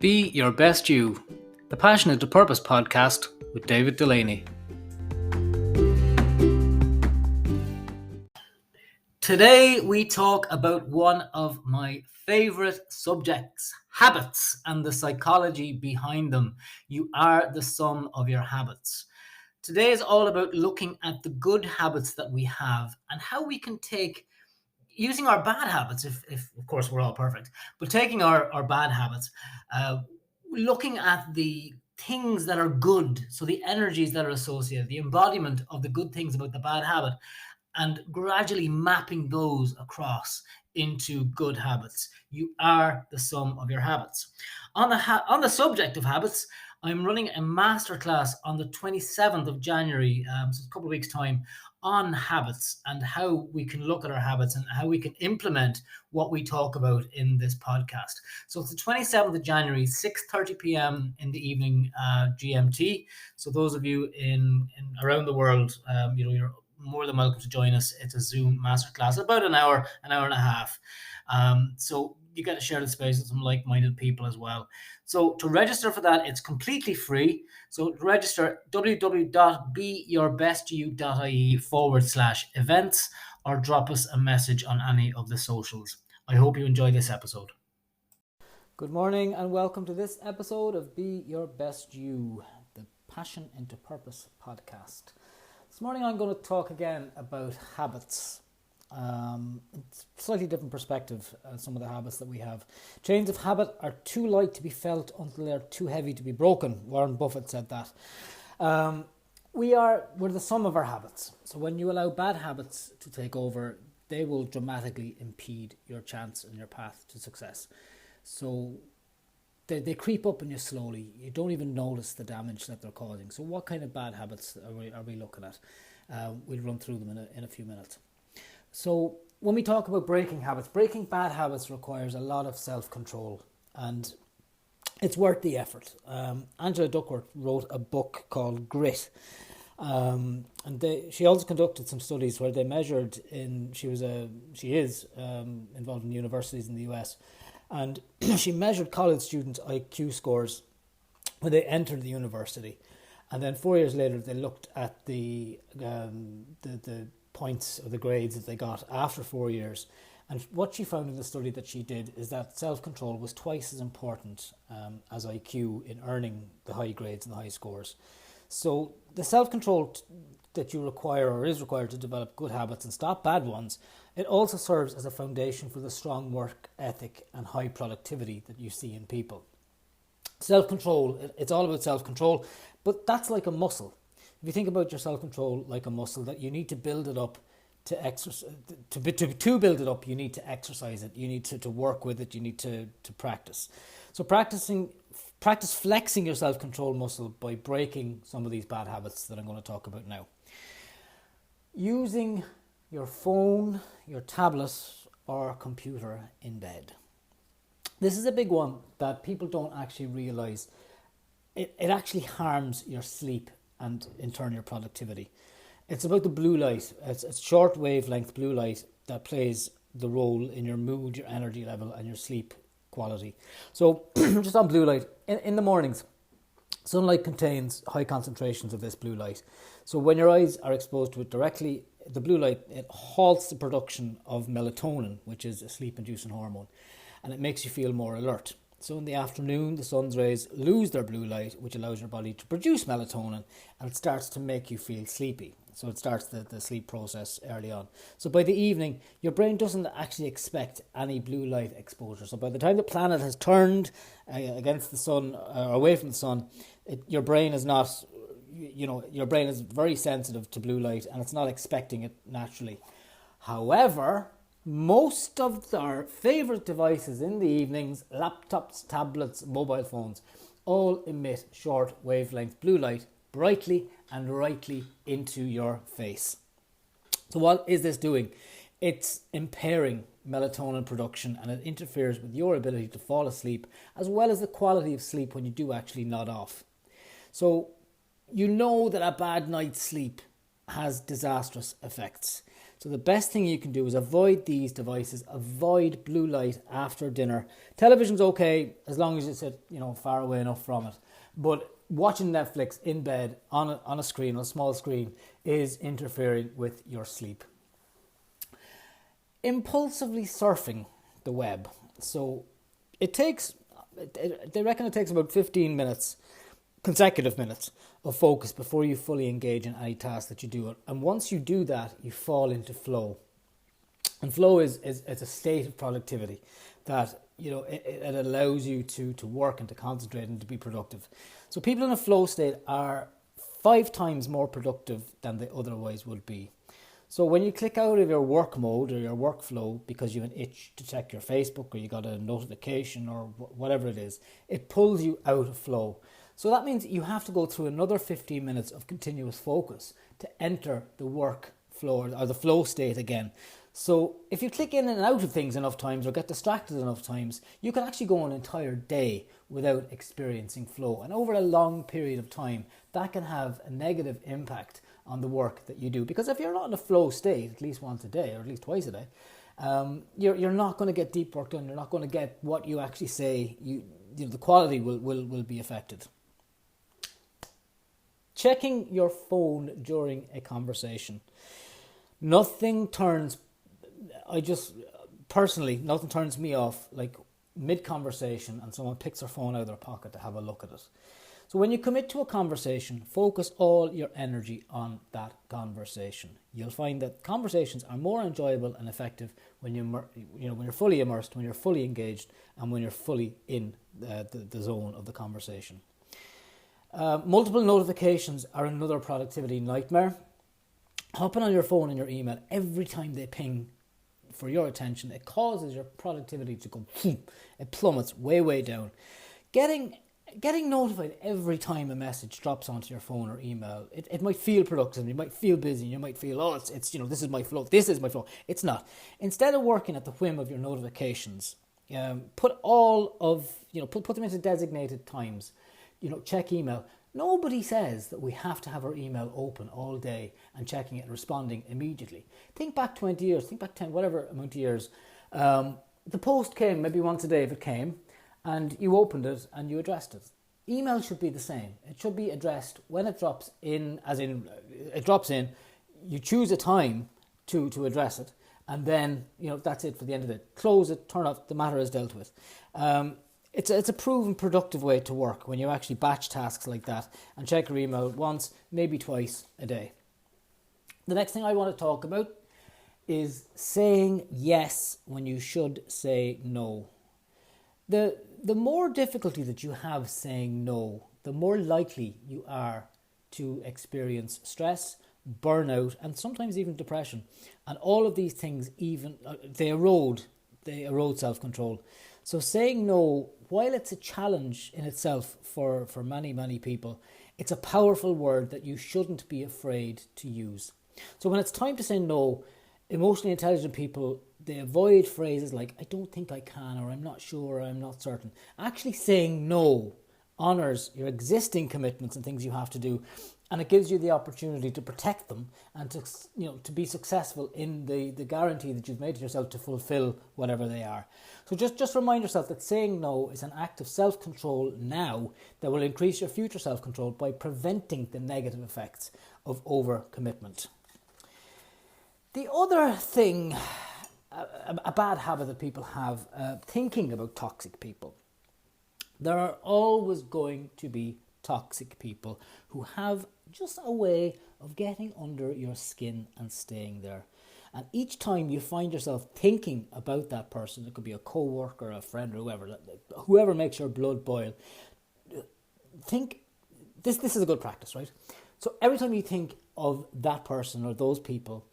Be Your Best You, the Passionate to Purpose podcast with David Delaney. Today we talk about one of my favourite subjects, habits, and the psychology behind them. You are the sum of your habits. Today is all about looking at the good habits that we have and how we can take using our bad habits, if of course we're all perfect, but taking our bad habits, looking at the things that are good, so the energies that are associated, the embodiment of the good things about the bad habit, and gradually mapping those across into good habits. You are the sum of your habits. On the subject of habits, I'm running a masterclass on the 27th of January, so a couple of weeks' time, on habits and how we can look at our habits and how we can implement what we talk about in this podcast. So it's the 27th of January, 6:30 p.m. in the evening, GMT. So those of you in around the world, you're more than welcome to join us. It's a Zoom masterclass, about an hour and a half. So you got to share the space with some like-minded people as well. So to register for that, it's completely free. So to register, www.beyourbestYou.ie/events, or drop us a message on any of the socials. I hope you enjoy this episode. Good morning and welcome to this episode of Be Your Best You, the Passion into Purpose podcast. This morning I'm going to talk again about habits. It's a slightly different perspective some of the habits that we have. Chains of habit are too light to be felt until they're too heavy to be broken. Warren Buffett said that. We're the sum of our habits. So when you allow bad habits to take over, they will dramatically impede your chance and your path to success. So they creep up on you slowly. You don't even notice the damage that they're causing. So what kind of bad habits are we looking at? We'll run through them in a few minutes. So when we talk about breaking habits, breaking bad habits requires a lot of self-control, and it's worth the effort. Angela Duckworth wrote a book called Grit, and she also conducted some studies where they measured she is involved in universities in the US, and she measured college students' IQ scores when they entered the university, and then 4 years later they looked at the points or the grades that they got after 4 years. And what she found in the study that she did is that self-control was twice as important as IQ in earning the high grades and the high scores. So the self-control that you require or is required to develop good habits and stop bad ones, it also serves as a foundation for the strong work ethic and high productivity that you see in people. Self-control, it's all about self-control, but that's like a muscle. If you think about your self-control like a muscle, that you need to build it up to exercise. To build it up, you need to exercise it. You need to work with it. You need to practice. So practice flexing your self-control muscle by breaking some of these bad habits that I'm going to talk about now. Using your phone, your tablet, or computer in bed. This is a big one that people don't actually realise. It actually harms your sleep and in turn your productivity. It's about the blue light. It's short wavelength blue light that plays the role in your mood, your energy level, and your sleep quality. So just on blue light, in the mornings, sunlight contains high concentrations of this blue light. So when your eyes are exposed to it directly, the blue light, it halts the production of melatonin, which is a sleep-inducing hormone, and it makes you feel more alert. So in the afternoon, the sun's rays lose their blue light, which allows your body to produce melatonin, and it starts to make you feel sleepy. So it starts the sleep process early on. So by the evening, your brain doesn't actually expect any blue light exposure. So by the time the planet has turned against the sun, or away from the sun, your brain is not, your brain is very sensitive to blue light, and it's not expecting it naturally. However, most of our favourite devices in the evenings, laptops, tablets, mobile phones, all emit short wavelength blue light brightly and rightly into your face. So what is this doing? It's impairing melatonin production, and it interferes with your ability to fall asleep, as well as the quality of sleep when you do actually nod off. So you know that a bad night's sleep has disastrous effects. So the best thing you can do is avoid these devices, avoid blue light after dinner. Television's okay as long as you sit, far away enough from it. But watching Netflix in bed on a screen, on a small screen, is interfering with your sleep. Impulsively surfing the web. So they reckon it takes about 15 minutes, consecutive minutes of focus before you fully engage in any task that you do. And once you do that, you fall into flow. And flow is a state of productivity that, it allows you to work and to concentrate and to be productive. So people in a flow state are 5 times more productive than they otherwise would be. So when you click out of your work mode or your workflow because you have an itch to check your Facebook or you got a notification or whatever it is, it pulls you out of flow. So that means you have to go through another 15 minutes of continuous focus to enter the work flow or the flow state again. So if you click in and out of things enough times or get distracted enough times, you can actually go an entire day without experiencing flow. And over a long period of time, that can have a negative impact on the work that you do. Because if you're not in a flow state at least once a day or at least twice a day, you're not going to get deep work done. You're not going to get what you actually say. The quality will be affected. Checking your phone during a conversation. Nothing turns me off like mid-conversation and someone picks their phone out of their pocket to have a look at it. So when you commit to a conversation, focus all your energy on that conversation. You'll find that conversations are more enjoyable and effective when you're fully immersed, when you're fully engaged, and when you're fully in the zone of the conversation. Multiple notifications are another productivity nightmare. Hopping on your phone and your email every time they ping for your attention, it causes your productivity to go, it plummets way down. Getting notified every time a message drops onto your phone or email, it might feel productive, you might feel busy, you might feel, it's this is my flow. It's not. Instead of working at the whim of your notifications, put them into designated times. Check email. Nobody says that we have to have our email open all day and checking it and responding immediately. Think back 20 years, think back 10, whatever amount of years. The post came maybe once a day if it came, and you opened it and you addressed it. Email should be the same. It should be addressed when it drops in, it drops in, you choose a time to address it, and then, that's it for the end of it. Close it, turn off, the matter is dealt with. It's a proven productive way to work when you actually batch tasks like that and check your email once, maybe twice a day. The next thing I want to talk about is saying yes when you should say no. The more difficulty that you have saying no, the more likely you are to experience stress, burnout, and sometimes even depression. And all of these things they erode self-control. So saying no, while it's a challenge in itself for many people, it's a powerful word that you shouldn't be afraid to use. So when it's time to say no, emotionally intelligent people, they avoid phrases like, I don't think I can, or I'm not sure, or I'm not certain. Actually saying no honours your existing commitments and things you have to do, and it gives you the opportunity to protect them and to be successful in the guarantee that you've made to yourself to fulfill whatever they are. So just remind yourself that saying no is an act of self-control now that will increase your future self-control by preventing the negative effects of overcommitment. The other thing, a bad habit that people have, thinking about toxic people. There are always going to be toxic people who have just a way of getting under your skin and staying there. And each time you find yourself thinking about that person, it could be a co-worker, a friend, or whoever makes your blood boil, think, this is a good practice, right? So every time you think of that person or those people,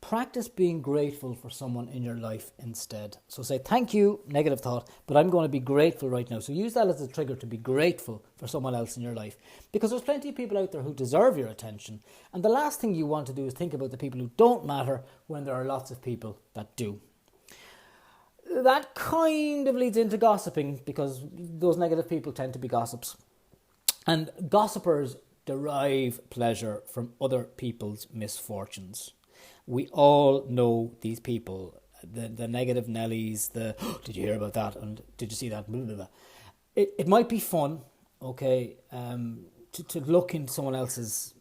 practice being grateful for someone in your life instead. So say, thank you, negative thought, but I'm going to be grateful right now. So use that as a trigger to be grateful for someone else in your life. Because there's plenty of people out there who deserve your attention. And the last thing you want to do is think about the people who don't matter when there are lots of people that do. That kind of leads into gossiping because those negative people tend to be gossips. And gossipers derive pleasure from other people's misfortunes. We all know these people, the negative Nellies, the did you hear about that, and did you see that, blah, blah, blah. It might be fun, okay, to look into someone else's,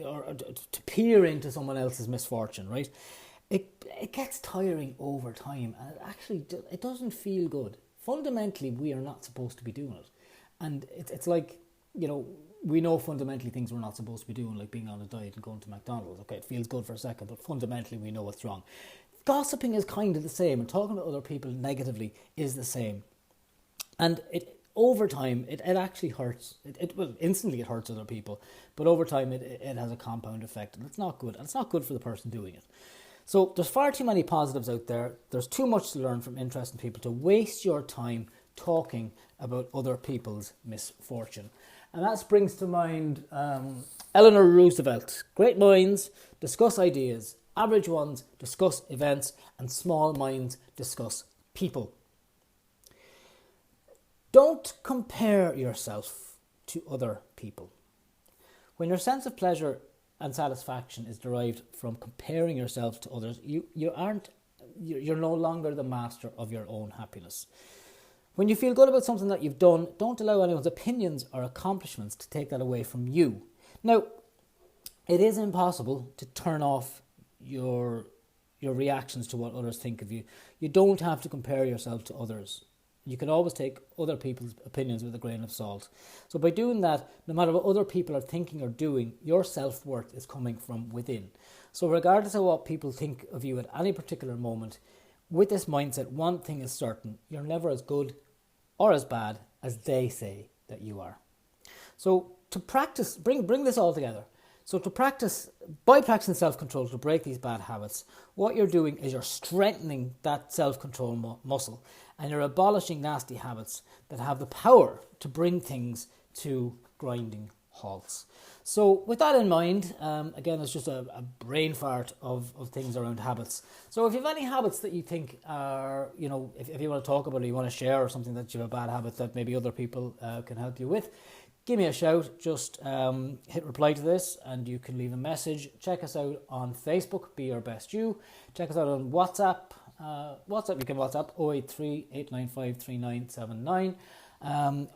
or to peer into someone else's misfortune, right? It gets tiring over time, and it doesn't feel good. Fundamentally, we are not supposed to be doing it, and it's like, we know fundamentally things we're not supposed to be doing, like being on a diet and going to McDonald's. Okay, it feels good for a second, but fundamentally we know what's wrong. Gossiping is kind of the same, and talking about other people negatively is the same. And over time, it actually hurts. Instantly it hurts other people, but over time it has a compound effect, and it's not good. And it's not good for the person doing it. So there's far too many positives out there. There's too much to learn from interesting people to waste your time talking about other people's misfortune. And that brings to mind Eleanor Roosevelt. Great minds discuss ideas, average ones discuss events, and small minds discuss people. Don't compare yourself to other people. When your sense of pleasure and satisfaction is derived from comparing yourself to others, you're no longer the master of your own happiness. When you feel good about something that you've done, don't allow anyone's opinions or accomplishments to take that away from you. Now, it is impossible to turn off your reactions to what others think of you. You don't have to compare yourself to others. You can always take other people's opinions with a grain of salt. So by doing that, no matter what other people are thinking or doing, your self-worth is coming from within. So regardless of what people think of you at any particular moment, with this mindset, one thing is certain: you're never as good or as bad as they say that you are. So to practice, bring this all together. So by practicing self-control to break these bad habits, what you're doing is you're strengthening that self-control muscle, and you're abolishing nasty habits that have the power to bring things to grinding halts. So with that in mind, again, it's just a brain fart of things around habits. So if you have any habits that you think are, if you want to talk about it, you want to share, or something that you have a bad habit that maybe other people can help you with, give me a shout. Just hit reply to this and you can leave a message. Check us out on Facebook, Be Your Best You. Check us out on WhatsApp. You can WhatsApp 083 895 3979.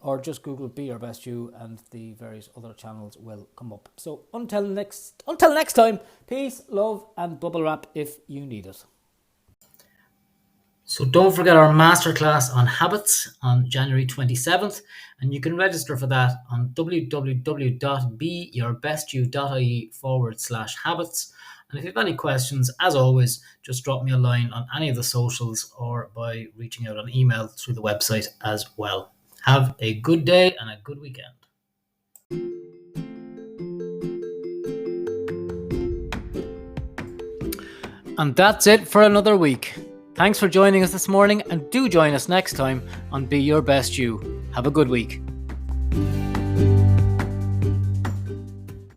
Or just Google Be Your Best You and the various other channels will come up. So until next time, peace, love, and bubble wrap if you need it. So don't forget our masterclass on habits on January 27th, and you can register for that on www.beyourbestyou.ie/habits. And if you have any questions, as always, just drop me a line on any of the socials or by reaching out on email through the website as well. Have a good day and a good weekend. And that's it for another week. Thanks for joining us this morning, and do join us next time on Be Your Best You. Have a good week.